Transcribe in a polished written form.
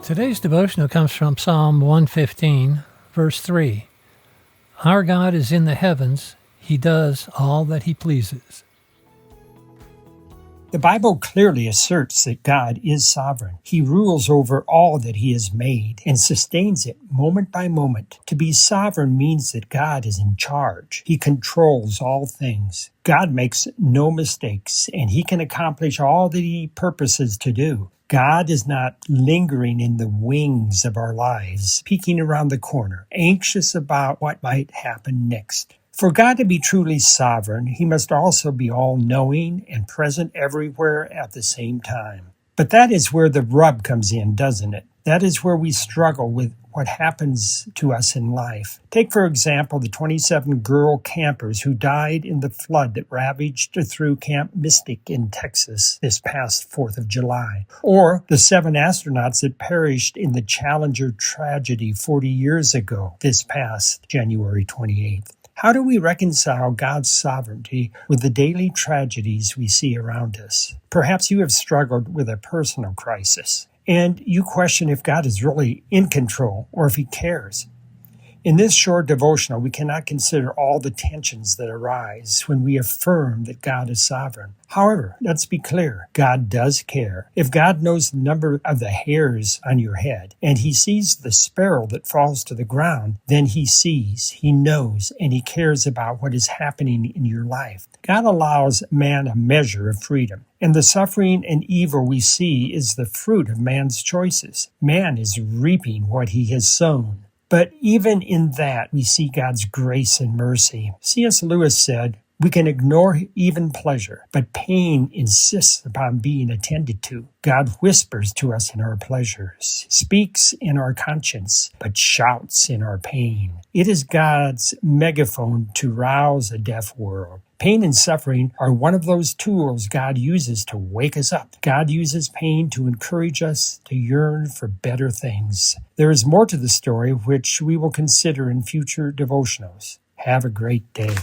Today's devotional comes from Psalm 115, verse 3. Our God is in the heavens. He does all that he pleases. The Bible clearly asserts that God is sovereign. He rules over all that he has made and sustains it moment by moment. To be sovereign means that God is in charge. He controls all things. God makes no mistakes, and he can accomplish all that he purposes to do. God is not lingering in the wings of our lives, peeking around the corner, anxious about what might happen next. For God to be truly sovereign, he must also be all-knowing and present everywhere at the same time. But that is where the rub comes in, doesn't it? That is where we struggle with what happens to us in life. Take, for example, the 27 girl campers who died in the flood that ravaged through Camp Mystic in Texas this past 4th of July. Or the 7 astronauts that perished in the Challenger tragedy 40 years ago this past January 28th. How do we reconcile God's sovereignty with the daily tragedies we see around us? Perhaps you have struggled with a personal crisis, and you question if God is really in control or if he cares. In this short devotional, we cannot consider all the tensions that arise when we affirm that God is sovereign. However, let's be clear, God does care. If God knows the number of the hairs on your head, and he sees the sparrow that falls to the ground, then he sees, he knows, and he cares about what is happening in your life. God allows man a measure of freedom. And the suffering and evil we see is the fruit of man's choices. Man is reaping what he has sown. But even in that, we see God's grace and mercy. C.S. Lewis said, "We can ignore even pleasure, but pain insists upon being attended to. God whispers to us in our pleasures, speaks in our conscience, but shouts in our pain. It is God's megaphone to rouse a deaf world." Pain and suffering are one of those tools God uses to wake us up. God uses pain to encourage us to yearn for better things. There is more to the story which we will consider in future devotionals. Have a great day.